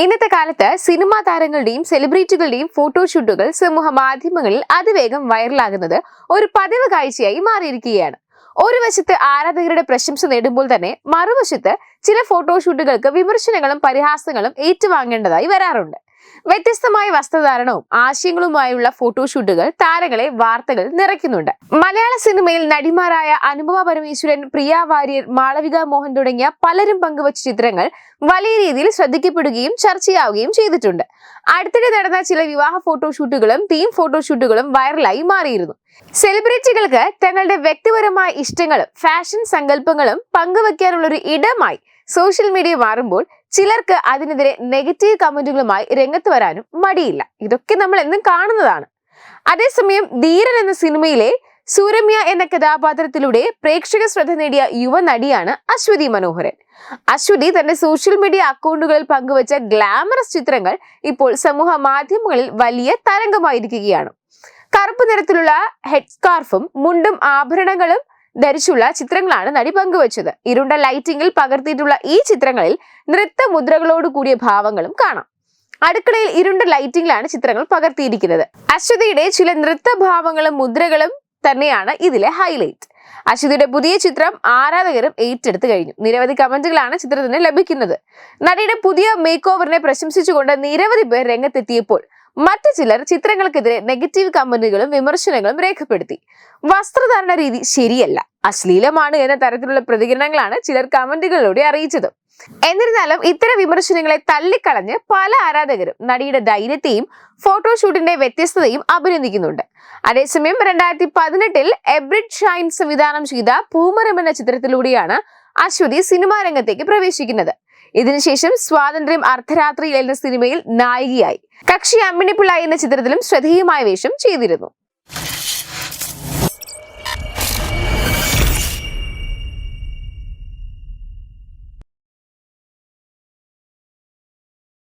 ഇന്നത്തെ കാലത്ത് സിനിമാ താരങ്ങളുടെയും സെലിബ്രിറ്റികളുടെയും ഫോട്ടോഷൂട്ടുകൾ സമൂഹ മാധ്യമങ്ങളിൽ അതിവേഗം വൈറലാകുന്നത് ഒരു പതിവ് കാഴ്ചയായി മാറിയിരിക്കുകയാണ്. ഒരു വശത്ത് ആരാധകരുടെ പ്രശംസ നേടുമ്പോൾ തന്നെ മറുവശത്ത് ചില ഫോട്ടോഷൂട്ടുകൾക്ക് വിമർശനങ്ങളും പരിഹാസങ്ങളും ഏറ്റുവാങ്ങേണ്ടതായി വരാറുണ്ട്. വ്യത്യസ്തമായ വസ്ത്രധാരണവും ആശയങ്ങളുമായുള്ള ഫോട്ടോഷൂട്ടുകൾ താരങ്ങളെ വാർത്തകൾ നിറയ്ക്കുന്നുണ്ട്. മലയാള സിനിമയിൽ നടിമാരായ അനുപമ പരമേശ്വരൻ, പ്രിയ വാര്യർ, മാളവിക മോഹൻ തുടങ്ങിയ പലരും പങ്കുവച്ച ചിത്രങ്ങൾ വലിയ രീതിയിൽ ശ്രദ്ധിക്കപ്പെടുകയും ചർച്ചയാവുകയും ചെയ്തിട്ടുണ്ട്. അടുത്തിടെ നടന്ന ചില വിവാഹ ഫോട്ടോഷൂട്ടുകളും തീം ഫോട്ടോഷൂട്ടുകളും വൈറലായി മാറിയിരുന്നു. സെലിബ്രിറ്റികൾക്ക് തങ്ങളുടെ വ്യക്തിപരമായ ഇഷ്ടങ്ങളും ഫാഷൻ സങ്കല്പങ്ങളും പങ്കുവെക്കാനുള്ള ഒരു ഇടമായി സോഷ്യൽ മീഡിയ മാറുമ്പോൾ ചിലർക്ക് അതിനെതിരെ നെഗറ്റീവ് കമന്റുകളുമായി രംഗത്ത് വരാനും മടിയില്ല. ഇതൊക്കെ നമ്മൾ എന്നും കാണുന്നതാണ്. അതേസമയം ധീരൻ എന്ന സിനിമയിലെ സൂരമ്യ എന്ന കഥാപാത്രത്തിലൂടെ പ്രേക്ഷക ശ്രദ്ധ നേടിയ യുവ നടിയാണ് അശ്വതി മനോഹരൻ. അശ്വതി തന്റെ സോഷ്യൽ മീഡിയ അക്കൗണ്ടുകളിൽ പങ്കുവച്ച ഗ്ലാമറസ് ചിത്രങ്ങൾ ഇപ്പോൾ സമൂഹ മാധ്യമങ്ങളിൽ വലിയ തരംഗമായിരിക്കുകയാണ്. കറുപ്പ് നിറത്തിലുള്ള ഹെഡ് സ്കാർഫും മുണ്ടും ആഭരണങ്ങളും ധരിച്ചുള്ള ചിത്രങ്ങളാണ് നടി പങ്കുവച്ചത്. ഇരുണ്ട ലൈറ്റിംഗിൽ പകർത്തിയിട്ടുള്ള ഈ ചിത്രങ്ങളിൽ നൃത്ത മുദ്രകളോട് കൂടിയ ഭാവങ്ങളും കാണാം. അടുക്കളയിൽ ഇരുണ്ട ലൈറ്റിംഗിലാണ് ചിത്രങ്ങൾ പകർത്തിയിരിക്കുന്നത്. അശ്വതിയുടെ ചില നൃത്ത ഭാവങ്ങളും മുദ്രകളും തന്നെയാണ് ഇതിലെ ഹൈലൈറ്റ്. അശ്വതിയുടെ പുതിയ ചിത്രം ആരാധകരും ഏറ്റെടുത്തു കഴിഞ്ഞു. നിരവധി കമന്റുകളാണ് ചിത്രത്തിന് ലഭിക്കുന്നത്. നടിയുടെ പുതിയ മേക്ക് ഓവറിനെ പ്രശംസിച്ചുകൊണ്ട് നിരവധി പേർ രംഗത്തെത്തിയപ്പോൾ മറ്റു ചിലർ ചിത്രങ്ങൾക്കെതിരെ നെഗറ്റീവ് കമന്റുകളും വിമർശനങ്ങളും രേഖപ്പെടുത്തി. വസ്ത്രധാരണ രീതി ശരിയല്ല, അശ്ലീലമാണ് എന്ന തരത്തിലുള്ള പ്രതികരണങ്ങളാണ് ചിലർ കമന്റുകളിലൂടെ അറിയിച്ചത്. എന്നിരുന്നാലും ഇത്തരം വിമർശനങ്ങളെ തള്ളിക്കളഞ്ഞ് പല ആരാധകരും നടിയുടെ ധൈര്യത്തെയും ഫോട്ടോഷൂട്ടിന്റെ വ്യത്യസ്തതയും അഭിനന്ദിക്കുന്നുണ്ട്. അതേസമയം 2018 എബ്രിഡ് ഷൈൻ സംവിധാനം ചെയ്ത പൂമരം എന്ന ചിത്രത്തിലൂടെയാണ് അശ്വതി സിനിമാ രംഗത്തേക്ക് പ്രവേശിക്കുന്നത്. ഇതിനുശേഷം സ്വാതന്ത്ര്യം, അർദ്ധരാത്രിയിൽ എന്ന സിനിമയിൽ നായികയായി. കക്ഷി അമ്മിണിപ്പിള്ള എന്ന ചിത്രത്തിലും ശ്രദ്ധേയമായ വേഷം ചെയ്തിരുന്നു.